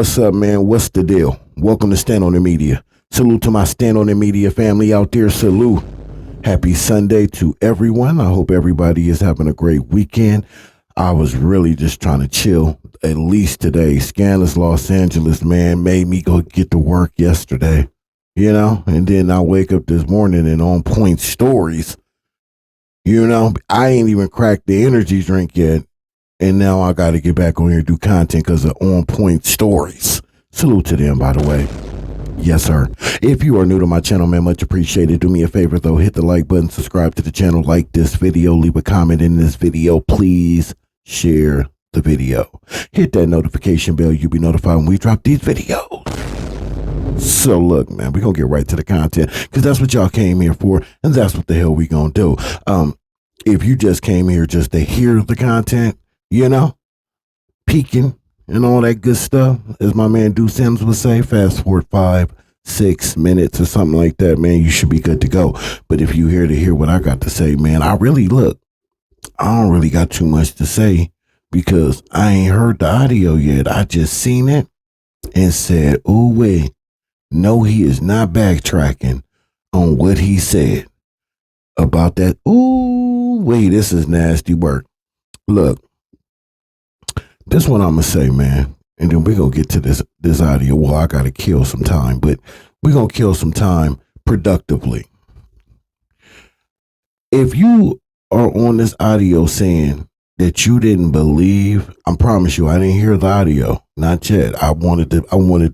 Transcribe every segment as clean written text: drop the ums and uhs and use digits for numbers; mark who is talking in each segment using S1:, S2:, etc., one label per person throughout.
S1: What's up, man? What's the deal? Welcome to Stand on the Media. Salute to my Stand on the Media family out there. Salute. Happy Sunday to everyone. I hope everybody is having a great weekend. I was really just trying to chill, at least today. Scandalous Los Angeles, man, made me go get to work yesterday, and then I wake up this morning and on point stories. I ain't even cracked the energy drink yet. And now I got to get back on here and do content because of on point stories. Salute to them, by the way. Yes, sir. If you are new to my channel, man, much appreciated. Do me a favor, though. Hit the like button, subscribe to the channel, like this video, leave a comment in this video. Please share the video. Hit that notification bell. You'll be notified when we drop these videos. So look, man, we're going to get right to the content because that's what y'all came here for. And that's what the hell we going to do. If you just came here just to hear the content, peeking and all that good stuff, as my man Deuce Sims would say, fast forward 5-6 minutes or something like that, man, you should be good to go. But if you here to hear what I got to say, man, I don't really got too much to say because I ain't heard the audio yet. I just seen it and said, oh, wait, no, he is not backtracking on what he said about that. Ooh, wait, this is nasty work. Look. This one I'm going to say, man, and then we're going to get to this audio. Well, I got to kill some time, but we're going to kill some time productively. If you are on this audio saying that you didn't believe, I promise you, I didn't hear the audio. Not yet. I wanted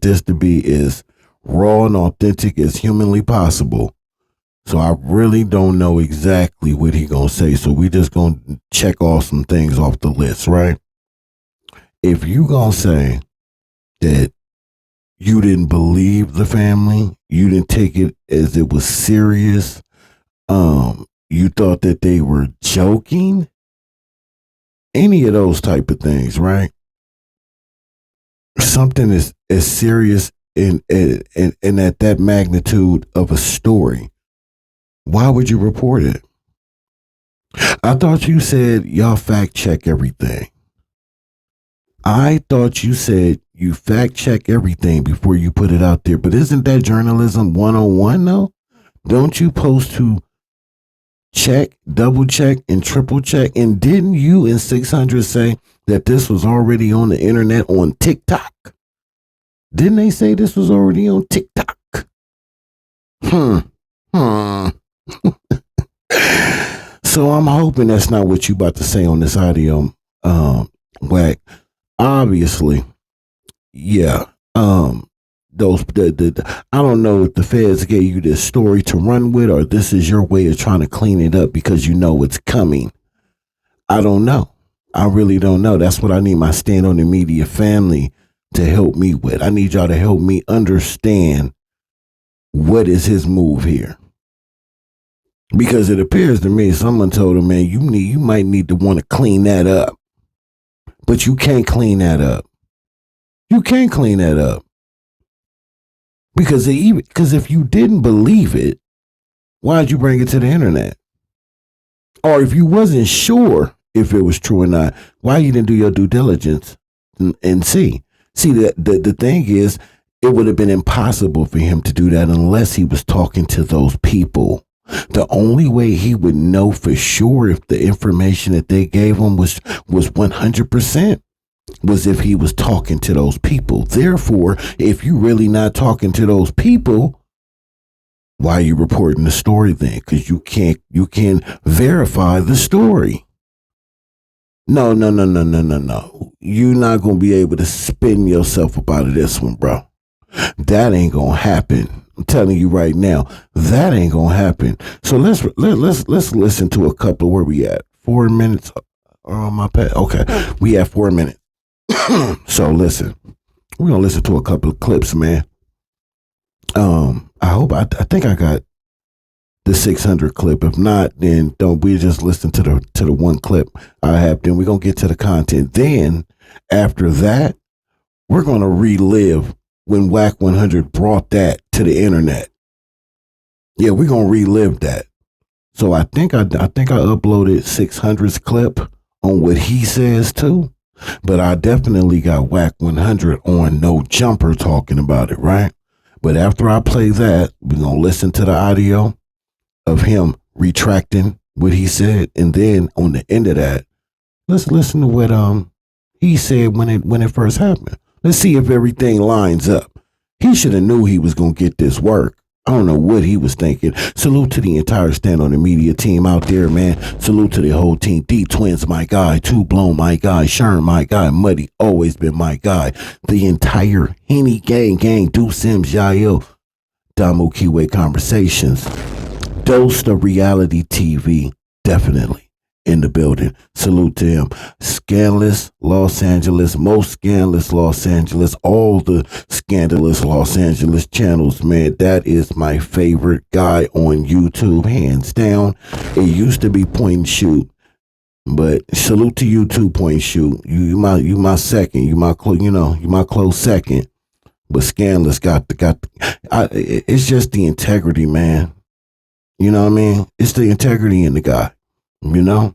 S1: this to be as raw and authentic as humanly possible. So I really don't know exactly what he going to say. So we just going to check off some things off the list, right? If you gonna say that you didn't believe the family, you didn't take it as it was serious, you thought that they were joking, any of those type of things, right? Something is as serious and at that magnitude of a story, why would you report it? I thought you said y'all fact check everything. I thought you said you fact check everything before you put it out there. But isn't that journalism 101 though? Don't you supposed to check, double check, and triple check? And didn't you in 600 say that this was already on the internet on TikTok? Didn't they say this was already on TikTok? So I'm hoping that's not what you about to say on this audio, Wack. Obviously, yeah. I don't know if the feds gave you this story to run with, or this is your way of trying to clean it up because you know it's coming. I don't know. I really don't know. That's what I need my Stand on the Media family to help me with. I need y'all to help me understand what is his move here. Because it appears to me someone told him, man, you might need to want to clean that up. But you can't clean that up. You can't clean that up. Because if you didn't believe it, why'd you bring it to the internet? Or if you wasn't sure if it was true or not, why you didn't do your due diligence and see? See, the thing is, it would have been impossible for him to do that unless he was talking to those people. The only way he would know for sure if the information that they gave him was 100% was if he was talking to those people. Therefore, if you really not talking to those people, why are you reporting the story then? Because you can't verify the story. No. You're not going to be able to spin yourself up out of this one, bro. That ain't going to happen. I'm telling you right now, that ain't gonna happen. So let's listen to a couple. Where we at? 4 minutes on my pad. Okay, we at 4 minutes. So listen, we're gonna listen to a couple of clips, man. I think I got the 600 clip. If not, then don't we just listen to the one clip I have. Then we're gonna get to the content. Then after that, we're gonna relive when Wack 100 brought that to the internet. Yeah, we're gonna relive that. So I think I uploaded 600's clip on what he says too. But I definitely got Wack 100 on No Jumper talking about it, right? But after I play that, we're going to listen to the audio of him retracting what he said. And then on the end of that, let's listen to what he said when it first happened. Let's see if everything lines up. He should have knew he was going to get this work. I don't know what he was thinking. Salute to the entire Stand on the Media team out there, man. Salute to the whole team. D Twins, my guy. Two Blown, my guy. Sherm, my guy. Muddy, always been my guy. The entire Henny gang, Do Sims, Yael, Damu Kiwe Conversations. Dose of reality TV, definitely in the building. Salute to him. Scandalous Los Angeles, most scandalous Los Angeles, all the scandalous Los Angeles channels, man. That is my favorite guy on YouTube, hands down. It used to be Point and Shoot, but salute to you too, Point and Shoot. You my second. You my close second. But Scandalous it's just the integrity, man. You know what I mean? It's the integrity in the guy. You know,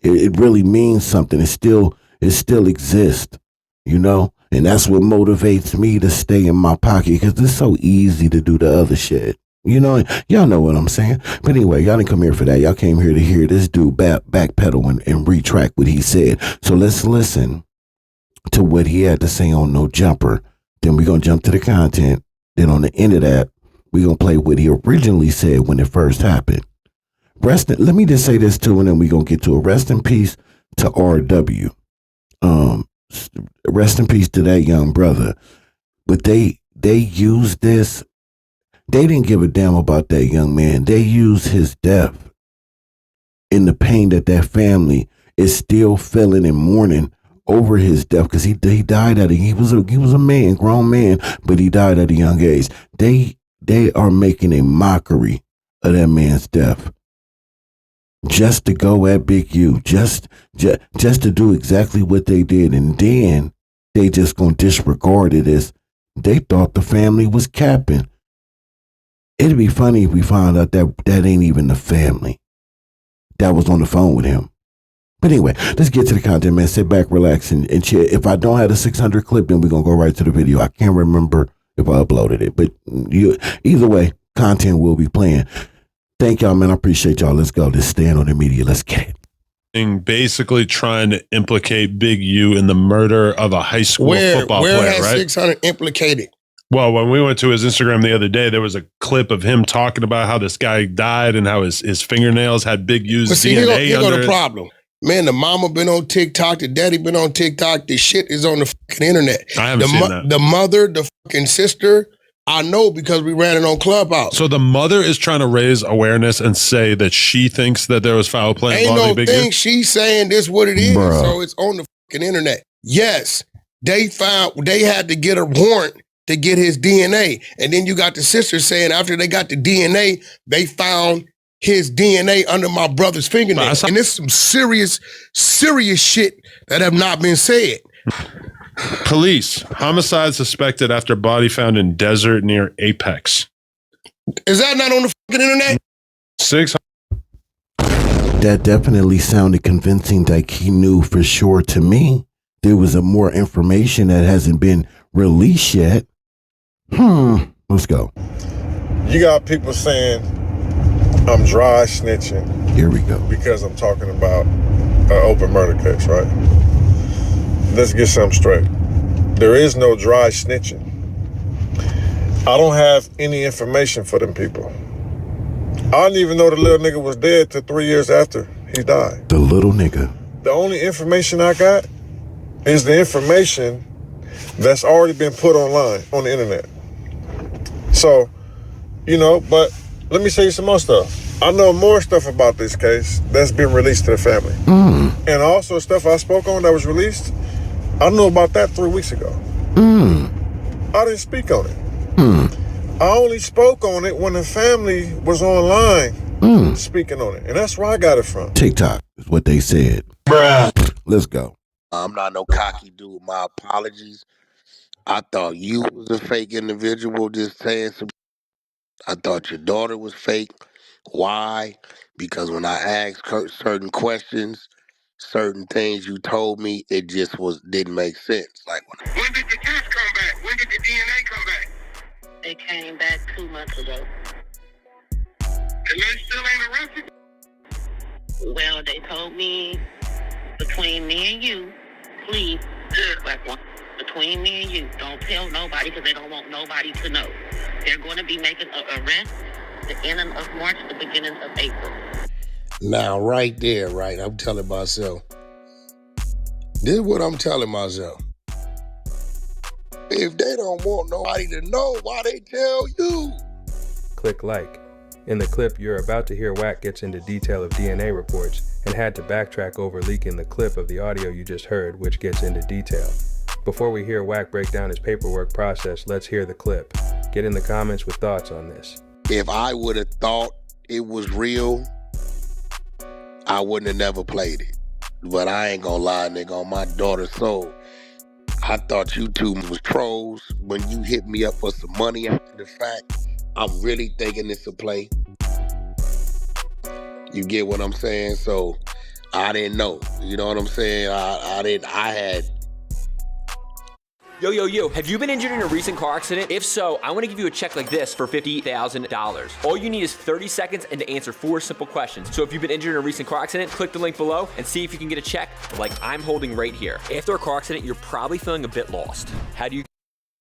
S1: it really means something. It still exists. You know, and that's what motivates me to stay in my pocket because it's so easy to do the other shit. You know, y'all know what I'm saying. But anyway, y'all didn't come here for that. Y'all came here to hear this dude backpedal and retract what he said. So let's listen to what he had to say on No Jumper. Then we're gonna jump to the content. Then on the end of that, we're going to play what he originally said when it first happened. Let me just say this too, and then we're going to get to it. Rest in peace to RW. Rest in peace to that young brother. But they used this. They didn't give a damn about that young man. They used his death and the pain that family is still feeling and mourning over his death because he died he was a man, grown man, but he died at a young age. They are making a mockery of that man's death. Just to go at Big U, just to do exactly what they did, and then they just gonna disregard it as they thought the family was capping. It'd be funny if we found out that ain't even the family that was on the phone with him. But anyway, let's get to the content, man. Sit back, relax, and chill. If I don't have the 600 clip, then we're gonna go right to the video. I can't remember if I uploaded it, but either way, content will be playing. Thank y'all, man. I appreciate y'all. Let's go. Let's stand on the media. Let's get it.
S2: Basically trying to implicate Big U in the murder of a high school football player, right?
S3: Where has 600 implicated?
S2: Well, when we went to his Instagram the other day, there was a clip of him talking about how this guy died and how his fingernails had Big U's DNA.
S3: Here go the problem. Man, the mama been on TikTok, the daddy been on TikTok. The shit is on the fucking internet.
S2: I haven't seen that.
S3: The mother, the fucking sister, I know because we ran it on Clubhouse.
S2: So the mother is trying to raise awareness and say that she thinks that there was foul play involving
S3: Ain't no
S2: Big
S3: thing.
S2: U?
S3: She's saying this what it is.
S1: Bruh.
S3: So it's on the fucking internet. Yes, they had to get a warrant to get his DNA. And then you got the sister saying after they got the DNA, they found his DNA under my brother's fingernails. And it's some serious shit that have not been said.
S2: Police, homicide suspected after body found in desert near Apex.
S3: Is that not on the fucking internet?
S2: 600.
S1: That definitely sounded convincing like he knew for sure to me. There was more information that hasn't been released yet. Let's go.
S4: You got people saying I'm dry snitching.
S1: Here we go.
S4: Because I'm talking about an open murder case, right? Let's get something straight. There is no dry snitching. I don't have any information for them people. I didn't even know the little nigga was dead till 3 years after he died.
S1: The little nigga.
S4: The only information I got is the information that's already been put online on the internet. So, but let me say you some more stuff. I know more stuff about this case that's been released to the family. And also stuff I spoke on that was released, I knew about that 3 weeks ago. I didn't speak on it. I only spoke on it when the family was online speaking on it. And that's where I got it from.
S1: TikTok is what they said.
S3: Bruh.
S1: Let's go.
S5: I'm not no cocky dude. My apologies. I thought you was a fake individual just saying some. I thought your daughter was fake. Why? Because when I asked her certain questions, certain things you told me, it just didn't make sense. Like when did the test come back? When did the DNA come back?
S6: It came back 2 months ago.
S5: And they still ain't arrested?
S6: Well, they told me between me and you, please, between me and you, don't tell nobody because they don't want nobody to know. They're going to be making an arrest the ending of March, the beginning of April.
S5: Now, right there, right, I'm telling myself, this is what I'm telling myself. If they don't want nobody to know, why they tell you?
S7: Click like. In the clip you're about to hear, Wack gets into detail of DNA reports and had to backtrack over leaking the clip of the audio you just heard, which gets into detail. Before we hear Wack break down his paperwork process, let's hear the clip. Get in the comments with thoughts on this.
S5: If I would have thought it was real, I wouldn't have never played it. But I ain't gonna lie, nigga, on my daughter's soul, I thought you two was trolls. When you hit me up for some money after the fact, I'm really thinking it's a play. You get what I'm saying? So I didn't know. You know what I'm saying? I had.
S8: Yo, have you been injured in a recent car accident? If so, I want to give you a check like this for $50,000. All you need is 30 seconds and to answer 4 simple questions. So if you've been injured in a recent car accident, click the link below and see if you can get a check like I'm holding right here. After a car accident, you're probably feeling a bit lost. How do you...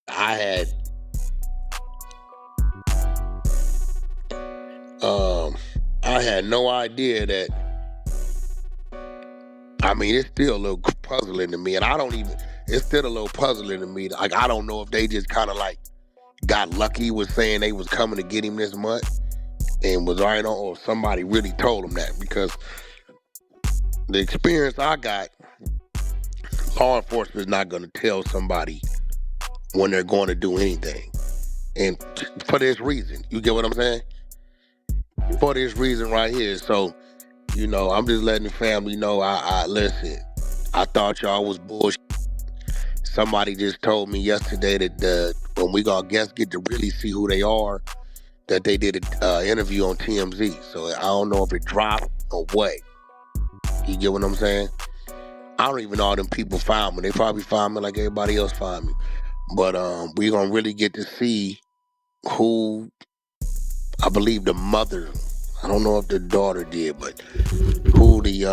S5: I had no idea that. I mean, it's still a little puzzling to me, and it's still a little puzzling to me. Like, I don't know if they just kind of like got lucky with saying they was coming to get him this month and was right on, or somebody really told them that, because the experience I got, law enforcement is not going to tell somebody when they're going to do anything. And for this reason, you get what I'm saying? For this reason right here. So, you know, I'm just letting the family know, I listen, I thought y'all was bullshit. Somebody just told me yesterday that when we got guests get to really see who they are, that they did an interview on TMZ. So I don't know if it dropped or what. You get what I'm saying? I don't even know how them people found me. They probably found me like everybody else found me. But we gonna really get to see who, I believe the mother, I don't know if the daughter did, but who the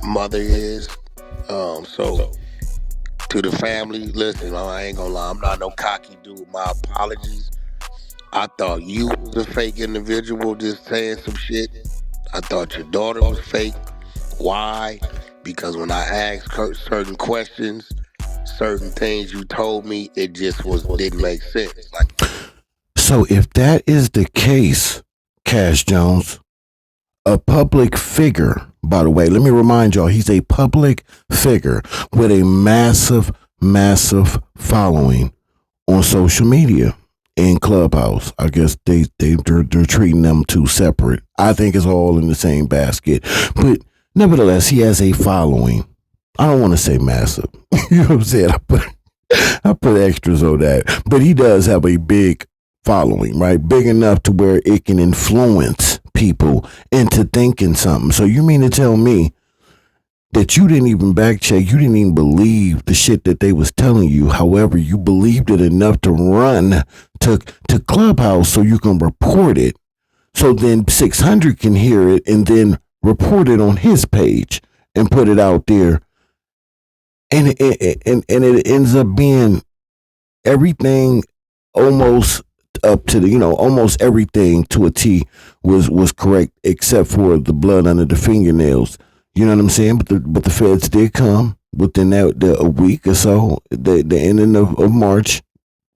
S5: mother is. So to the family, listen, I ain't gonna lie, I'm not no cocky dude. My apologies. I thought you was a fake individual just saying some shit. I thought your daughter was fake. Why? Because when I asked her certain questions, certain things you told me, it just didn't make sense. Like,
S1: so if that is the case, Cash Jones, a public figure, by the way, let me remind y'all, he's a public figure with a massive, massive following on social media and Clubhouse. I guess they're treating them two separate. I think it's all in the same basket. But nevertheless, he has a following. I don't want to say massive. You know what I'm saying? I put extras on that. But he does have a big following, right? Big enough to where it can influence people into thinking something. So you mean to tell me that you didn't even back check, you didn't even believe the shit that they was telling you. However, you believed it enough to run to Clubhouse so you can report it. So then 600 can hear it and then report it on his page and put it out there. And it ends up being everything almost up to the, almost everything to a T was correct except for the blood under the fingernails. You know what I'm saying? But the feds did come within a week or so, the ending of March,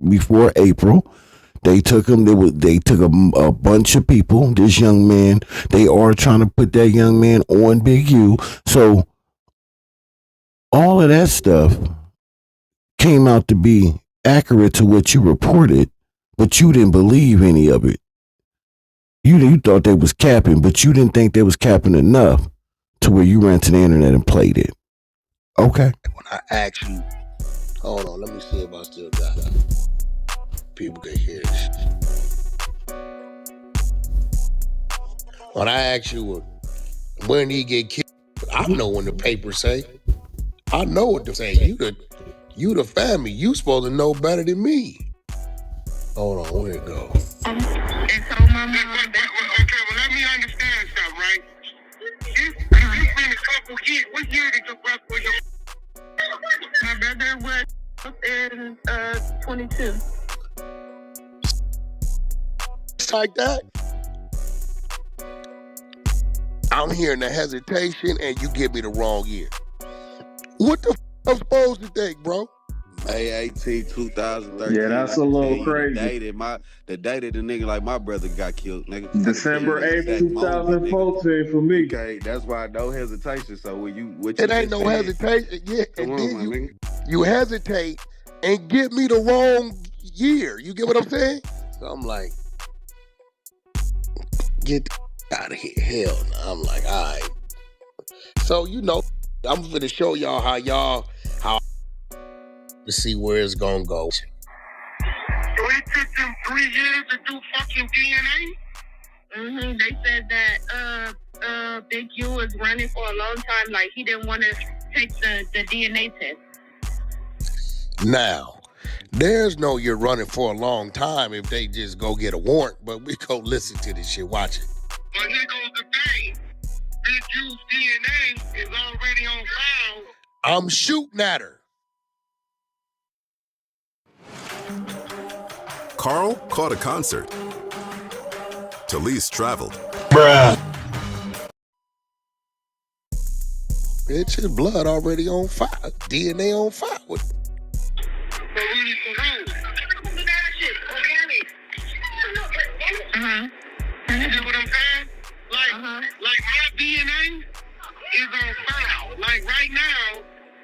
S1: before April. They took him. They took a bunch of people. This young man. They are trying to put that young man on Big U. So all of that stuff came out to be accurate to what you reported, but you didn't believe any of it. You thought they was capping, but you didn't think they was capping enough to where you ran to the internet and played it. Okay.
S5: when I asked you, hold on, let me see if I still got it. People can hear this. When I asked you when he get killed, I know when the papers say. I know what to say. You the family. You supposed to know better than me. Hold on, where it go?
S6: And so my mom.
S3: Okay, well, let me understand something, right? It's been a couple years. What year did your brother was your?
S6: My brother was in 22.
S5: Like that? I'm hearing the hesitation and you give me the wrong year. What the I'm supposed to think, bro?
S9: May 18, 2013.
S10: Yeah, that's a little crazy.
S9: The day that the nigga like my brother got killed, nigga.
S10: December 8th, 2014 for me.
S9: Okay, that's why no hesitation. So when you
S5: It ain't no hesitation. Yeah,
S9: Come
S5: and
S9: on,
S5: then
S9: my nigga.
S5: you hesitate and give me the wrong year. You get what I'm saying? So I'm like, get out of here. Hell no. I'm like, all right. So, you know, I'm going to show y'all how to see where it's going to go.
S3: So it took them 3 years to do fucking DNA?
S6: Mm-hmm. They said that Big U was running for a long time. Like, he didn't want to take the DNA test.
S5: Now, there's no you're running for a long time if they just go get a warrant, but we go listen to this shit. Watch it.
S3: But here goes the thing. Big U's DNA is already on file.
S5: I'm shooting at her.
S11: Carl caught a concert. Talise traveled.
S5: Bitch, his blood already on fire. DNA on fire.
S3: You get what I'm saying? Like my DNA is on file. Like right now,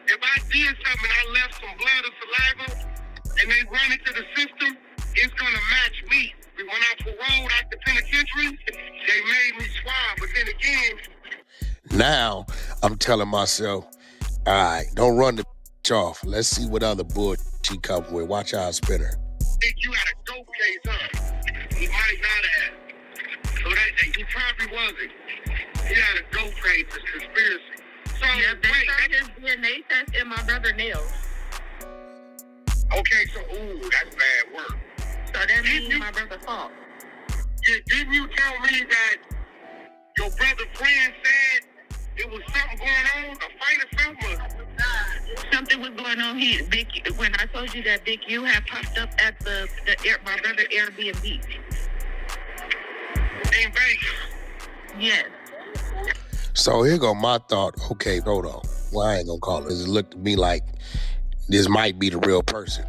S3: if I did something, I left some blood or saliva, and they run it to the system, it's gonna match me. When I paroled out the penitentiary, they made me swab. But then again,
S5: Now, I'm telling myself, all right, don't run the off. Let's see what other bull she come with. Watch how I spin her.
S3: think you had a dope case, huh? He might not have. So he probably wasn't. He had a dope case, a conspiracy. So
S6: Yeah, they found his DNA test in my brother's nails.
S3: Okay, so that's bad work.
S6: So that means my brother's fault.
S3: Didn't you tell me that your brother's friend said it was something going on, a fight or something?
S6: Something was going on here. When I told you that Big U had popped up at my brother Airbnb.
S3: In Vegas.
S6: Yes.
S5: So here go my thought. Okay, hold on. Well, I ain't gonna call it. It looked to me like this might be the real person.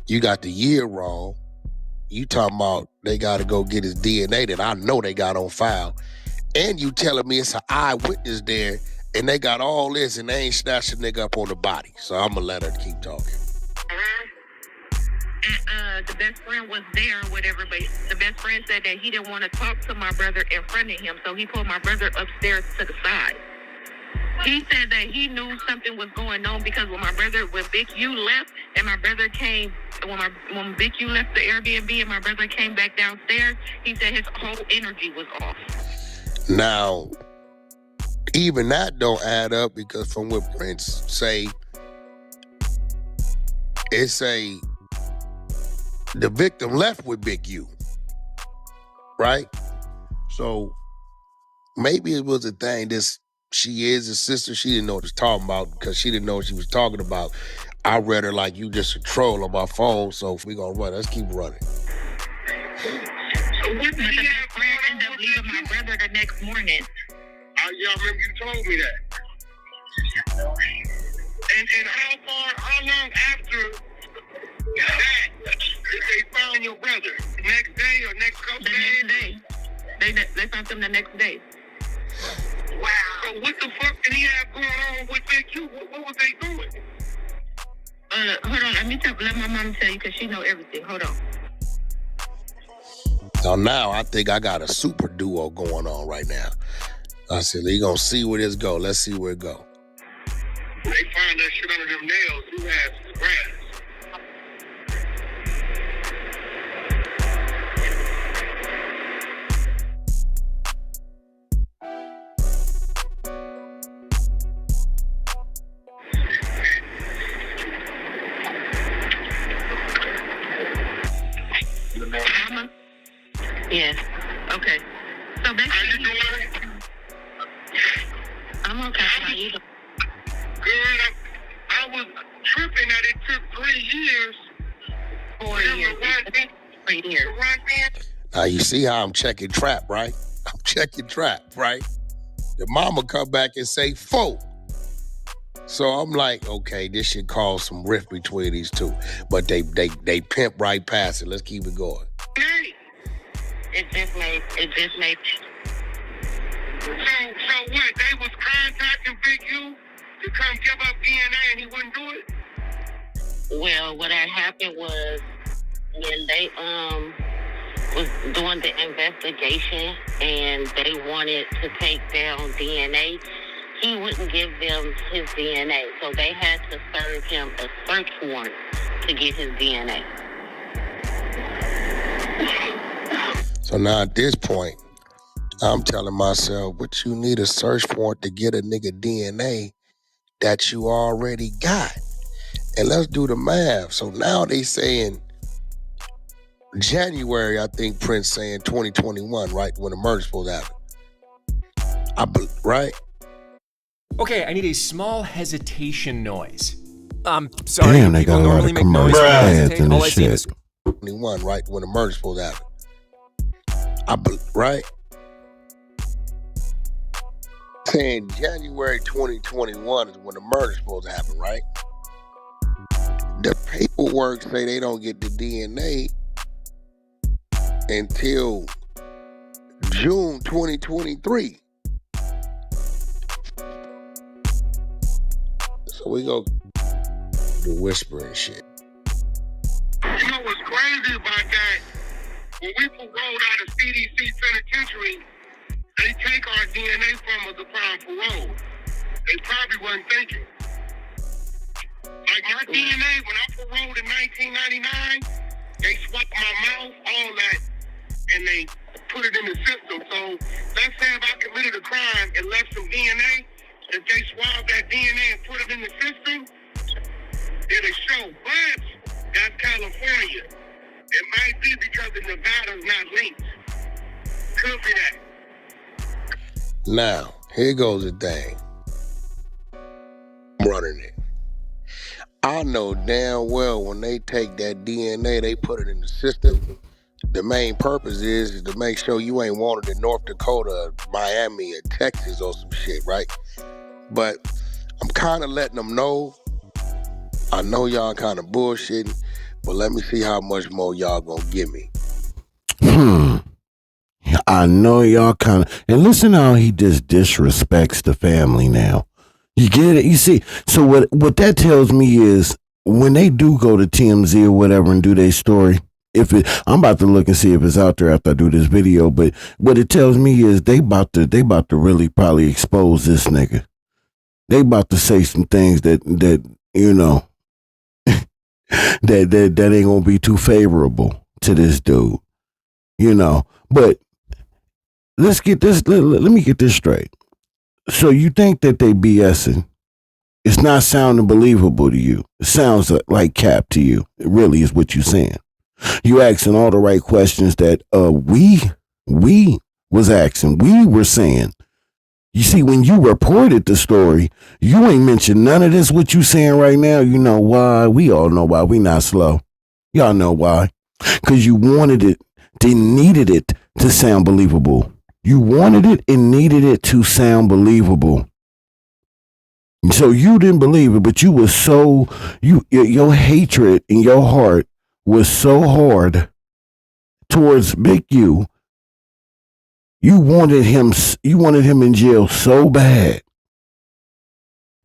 S5: You got the year wrong. You talking about they got to go get his DNA that I know they got on file. And you telling me it's an eyewitness there and they got all this and they ain't snatched a nigga up on the body. So I'm going to let her keep talking.
S6: And the best friend was there or whatever, but the best friend said that he didn't want to talk to my brother in front of him, so he pulled my brother upstairs to the side. He said that he knew something was going on because when Big U left and my brother came, when Big U left the Airbnb and my brother came back downstairs, he said his whole energy was off.
S5: Now, even that don't add up because from what Prince say, the victim left with Big U, right? So maybe it was a thing. She is his sister. She didn't know what she was talking about because she didn't know what she was talking about. I read her like you just a troll on my phone, so we gonna run. Let's keep running.
S6: So what did the best friend end up leaving my brother the next morning?
S3: Yeah, I remember you told me that. And how long after that did they find your brother? The next day or next couple days?
S6: The next day. They found him the next day.
S3: Wow. So what the fuck did he have going on with Big U? What was they doing?
S6: Hold on. Let my mom tell you because she know everything. Hold on.
S5: So now I think I got a super duo going on right now. I said, you gonna see where this go. Let's see where it go.
S3: They find that shit under them nails. Who has the grass?
S6: right here.
S5: Now you see how I'm checking trap, right? I'm checking trap, right? The mama come back and say 4. So I'm like, okay, this should cause some rift between these two. But they pimp right past it. Let's keep it going.
S6: It just made.
S12: So what? They was contacting Big U to come give up DNA and he wouldn't do it?
S6: Well, what had happened was when they was doing the investigation and they wanted to take down DNA, he wouldn't give them his DNA. So they had to serve him a search warrant to get his DNA.
S5: So now at this point, I'm telling myself, but you need a search warrant to get a nigga DNA that you already got. And let's do the math. So now they saying January, I think Prince saying 2021, right? When the murder's supposed to happen. Right?
S13: Okay, I need a small hesitation noise. Sorry,
S1: Damn, they
S13: people
S1: got a lot
S13: normally
S1: of
S13: make noise
S1: commercial
S13: when they
S1: ads
S13: hesitate.
S1: in
S13: All
S1: this
S13: I see
S1: shit.
S13: is
S5: 21, right? When the murder's supposed to happen. Right? Saying January 2021 is when the murder's supposed to happen, right? The paperwork say they don't get the DNA until June 2023. So we go do whispering shit.
S12: You know what's crazy about that? When we paroled out of CDC penitentiary, they take our DNA from us upon parole. They probably wasn't thinking. Like my DNA, when I paroled in 1999, they swapped my mouth, all that, and they put it in the system. So let's say if I committed a crime and left some DNA, if they swab that DNA and put it in the system, it'll show. But that's California. It might be because the Nevada's not linked. Could be that.
S5: Now, here goes the thing. I'm running it. I know damn well when they take that DNA, they put it in the system. The main purpose is to make sure you ain't wanted in North Dakota, Miami, or Texas or some shit, right? But I'm kind of letting them know. I know y'all kind of bullshitting, but let me see how much more y'all gonna give me.
S1: I know y'all kind of, and listen how he just disrespects the family now. You get it? You see? So what that tells me is when they do go to TMZ or whatever and do their story, I'm about to look and see if it's out there after I do this video, but what it tells me is they about to really probably expose this nigga. They about to say some things that you know that ain't gonna be too favorable to this dude. You know, but let's get this. Let me get this straight. So you think that they BSing? It's not sounding believable to you. It sounds like cap to you. It really is what you're saying. You asking all the right questions that we was asking. We were saying. You see, when you reported the story, you ain't mentioned none of this. What you saying right now? You know why? We all know why. We not slow. Y'all know why? Because you wanted it. They needed it to sound believable. You wanted it and needed it to sound believable. So you didn't believe it, but you was so, your hatred in your heart was so hard towards Big U. You wanted him in jail so bad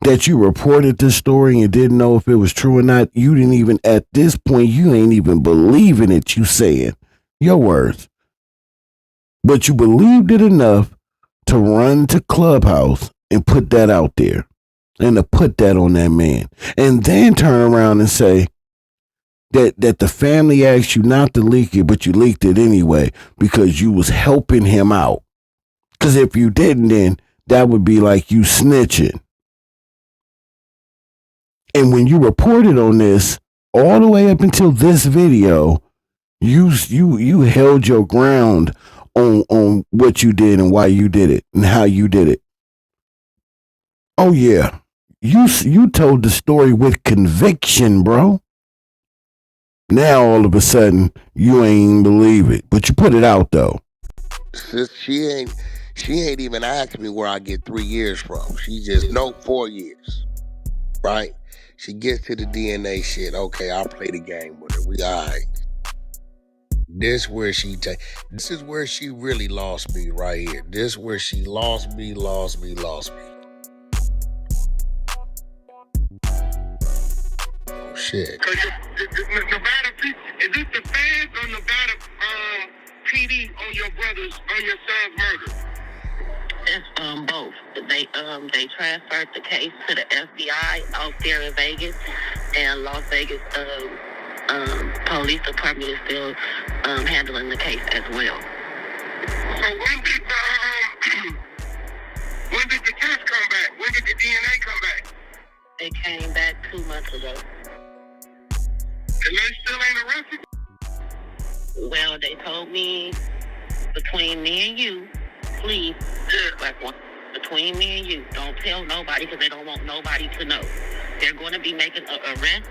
S1: that you reported this story and didn't know if it was true or not. You didn't even, at this point, you ain't even believing it. You saying your words. But you believed it enough to run to Clubhouse and put that out there and to put that on that man. And then turn around and say that the family asked you not to leak it, but you leaked it anyway because you was helping him out. Because if you didn't, then that would be like you snitching. And when you reported on this, all the way up until this video, you held your ground on what you did and why you did it and how you did it. Oh yeah. You told the story with conviction, bro. Now all of a sudden you ain't believe it, but you put it out though.
S5: Sis, she ain't even asked me where I get 3 years from. She just know 4 years, right? She gets to the DNA shit. Okay, I'll play the game with her. We all right. This is where she really lost me right here. This where she lost me. Oh shit.
S12: Nevada, is this the feds or Nevada PD on your son's murder?
S6: It's both. They transferred the case to the FBI out there in Vegas, and Las Vegas police department is still handling the case as well.
S12: So when did the test come back? When did the DNA come back?
S6: It came back 2 months ago.
S12: And they still ain't arrested?
S6: Well, they told me between me and you, please, between me and you, don't tell nobody because they don't want nobody to know. They're going to be making an arrest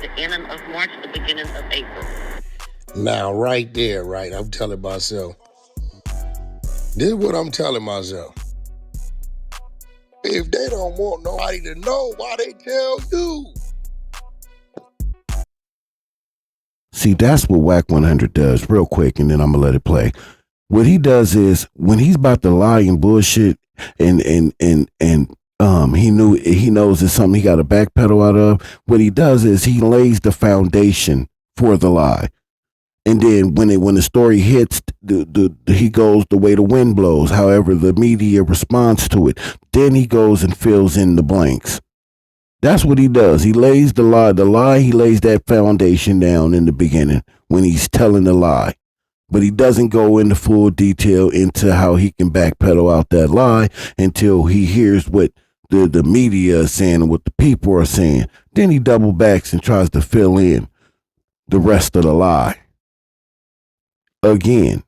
S6: the ending of March, the beginning of April.
S5: Now, right there, right, I'm telling myself. This is what I'm telling myself. If they don't want nobody to know, why they tell you?
S1: See, that's what Wack 100 does, real quick, and then I'm gonna let it play. What he does is when he's about to lie and bullshit, and he knows it's something he got to backpedal out of. What he does is he lays the foundation for the lie, and then when the story hits, he goes the way the wind blows. However, the media responds to it. Then he goes and fills in the blanks. That's what he does. He lays the lie. He lays that foundation down in the beginning when he's telling the lie. But he doesn't go into full detail into how he can backpedal out that lie until he hears what the media is saying and what the people are saying. Then he double backs and tries to fill in the rest of the lie. Again,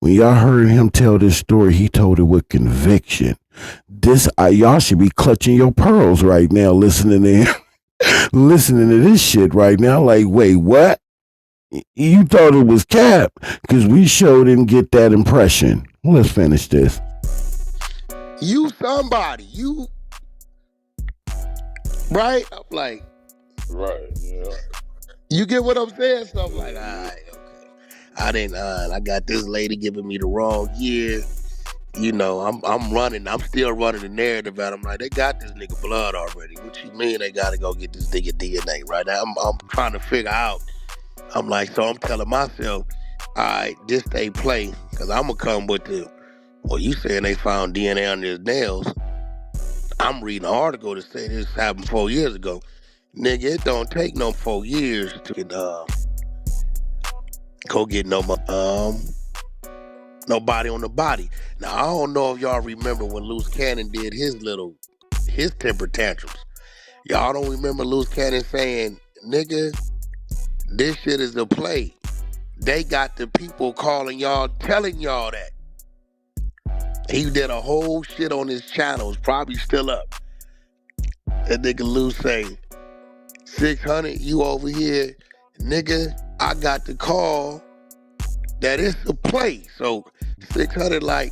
S1: when y'all heard him tell this story, he told it with conviction. Y'all should be clutching your pearls right now, listening to this shit right now. Like, wait, what? You thought it was cap? Because we sure didn't get that impression. Let's finish this.
S5: You somebody, you right? I'm like,
S4: right, yeah.
S5: You get what I'm saying? So I'm like, all right, okay. I got this lady giving me the wrong year. You know, I'm still running the narrative out. I'm like, they got this nigga blood already. What you mean they gotta go get this nigga DNA right now? I'm trying to figure out. I'm like, so I'm telling myself, all right, this they play, because I'm going to come with you saying they found DNA on his nails. I'm reading an article that say this happened 4 years ago. Nigga, it don't take no 4 years to get, go get nobody on the body. Now, I don't know if y'all remember when Loose Cannon did his temper tantrums. Y'all don't remember Loose Cannon saying, nigga, this shit is a play. They got the people calling y'all, telling y'all that. He did a whole shit on his channel. It's probably still up. That nigga Lou say, 600, you over here. Nigga, I got the call that it's a play. So 600 like,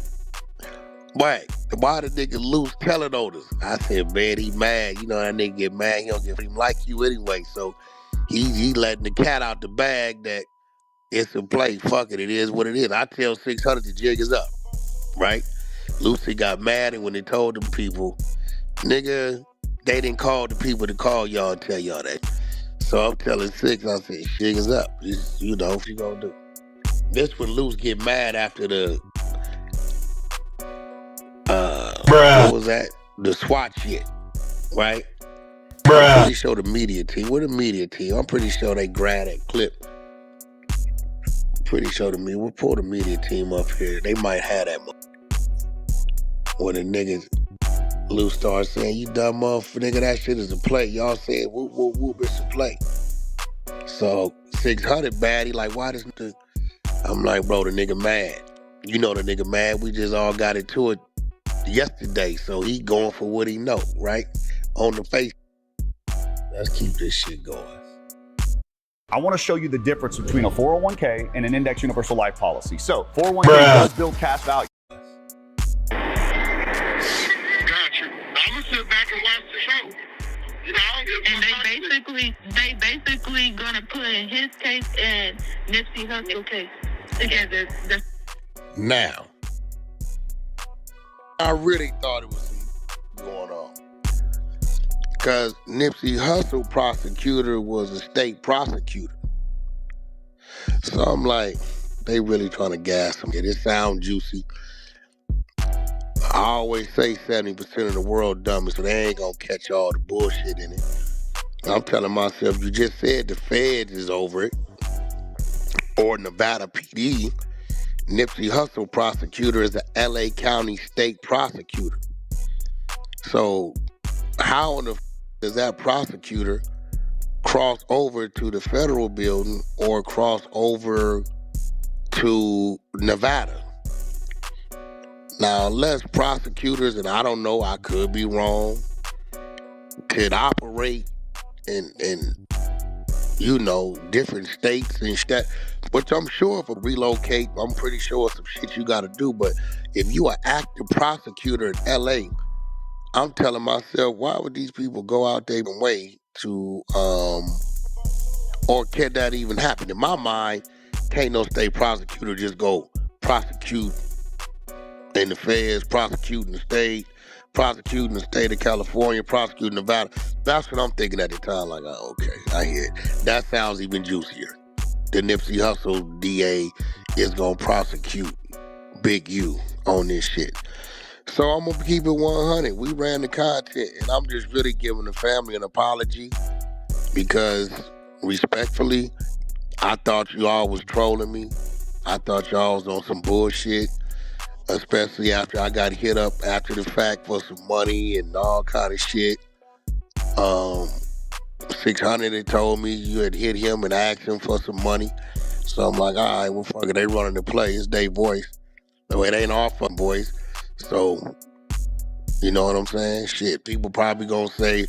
S5: why the nigga Lou's telling on us? I said, man, he mad. You know that nigga get mad. He don't get him like you anyway. So he letting the cat out the bag that it's a play. Fuck it is what it is. I tell 600 the jig is up, right? Lucy got mad, and when they told them people, nigga, they didn't call the people to call y'all and tell y'all that. So I'm telling 6, I said, jig is up. You know what you gonna do. This when Luce get mad after the what was that? The SWAT shit, right? I'm pretty sure the media team. We're the media team. I'm pretty sure they grabbed that clip. Pretty sure we'll pull the media team up here. They might have that. When the niggas, Lou starts saying, you dumb motherfucker, nigga, that shit is a play. Y'all saying, whoop, whoop, whoop, it's a play. So 600 bad, he like, why this nigga? I'm like, bro, the nigga mad. You know the nigga mad. We just all got into it yesterday. So he going for what he know, right? On the face. Let's keep this shit going.
S14: I want to show you the difference between a 401k and an index universal life policy. So 401k does build cash value.
S12: Got you. I'm gonna sit back and watch the show. You know,
S6: And they basically gonna put his case and Nipsey Hussle case together.
S5: Now, I really thought it was some going on. Because Nipsey Hussle prosecutor was a state prosecutor. So I'm like, they really trying to gas him. It sounds juicy. I always say 70% of the world dumb, so they ain't gonna catch all the bullshit in it. I'm telling myself, you just said the feds is over it. Or Nevada PD. Nipsey Hussle prosecutor is a LA County state prosecutor. So how in the does that prosecutor cross over to the federal building or cross over to Nevada? Now, unless prosecutors, and I don't know, I could be wrong, could operate in you know, different states and shit, which I'm sure for relocate, I'm pretty sure some shit you gotta do, but if you are active prosecutor in LA, I'm telling myself, why would these people go out there and wait to, or can that even happen? In my mind, can't no state prosecutor just go prosecute in the feds, prosecuting the state of California, prosecuting Nevada. That's what I'm thinking at the time, like, oh, okay, I hear it. That sounds even juicier. The Nipsey Hussle DA is gonna prosecute Big U on this shit. So I'm gonna keep it 100. We ran the content, and I'm just really giving the family an apology because, respectfully, I thought you all was trolling me. I thought y'all was on some bullshit, especially after I got hit up after the fact for some money and all kind of shit. 600 had told me you had hit him and asked him for some money. So I'm like, all right, well, fuck it, they running the play. It's their voice. No, it ain't our fucking voice. So, you know what I'm saying? Shit, people probably gonna say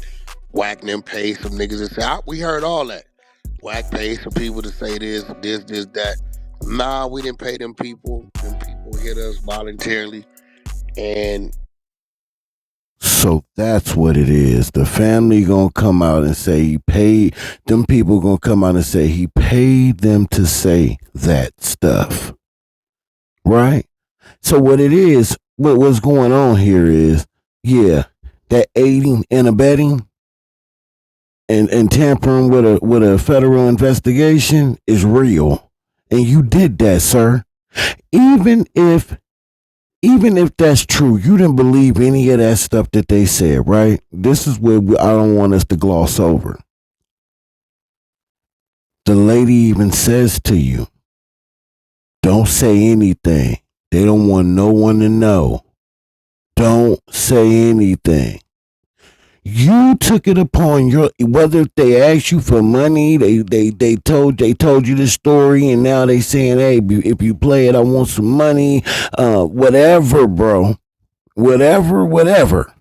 S5: Wack them pay some niggas and say, we heard all that. Wack paid some people to say this, that. Nah, we didn't pay them people. Them people hit us voluntarily. And
S1: so that's what it is. The family gonna come out and say he paid. Them people gonna come out and say he paid them to say that stuff. Right? So what it is, what's going on here is, yeah, that aiding and abetting and tampering with a federal investigation is real. And you did that, sir. Even if that's true, you didn't believe any of that stuff that they said, right? This is where I don't want us to gloss over. The lady even says to you, don't say anything. They don't want no one to know. Don't say anything. You took it upon your, whether they asked you for money, they told you this story, and now they saying, hey, if you play it, I want some money, whatever, bro, whatever.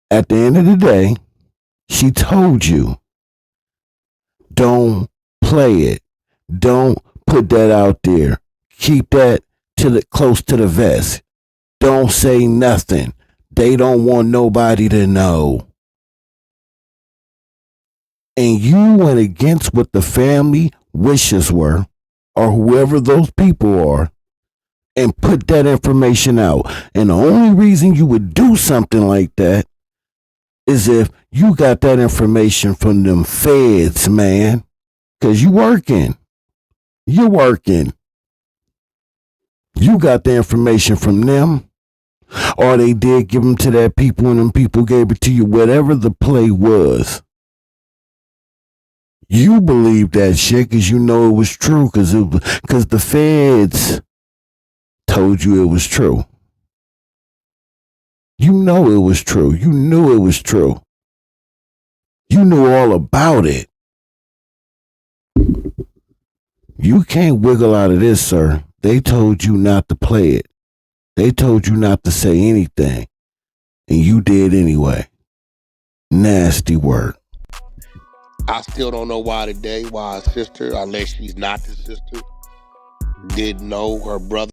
S1: At the end of the day, she told you, don't play it, don't put that out there, keep that close to the vest, don't say nothing. They don't want nobody to know. And you went against what the family wishes were, or whoever those people are, and put that information out. And the only reason you would do something like that is if you got that information from them feds, man. Because you're working. You got the information from them. Or they did give them to that people and them people gave it to you. Whatever the play was. You believe that shit because you know it was true because the feds told you it was true. You know it was true. You knew it was true. You knew all about it. You can't wiggle out of this, sir. They told you not to play it. They told you not to say anything, and you did anyway. Nasty work.
S5: I still don't know why today, why her sister, unless she's not the sister, didn't know her brother.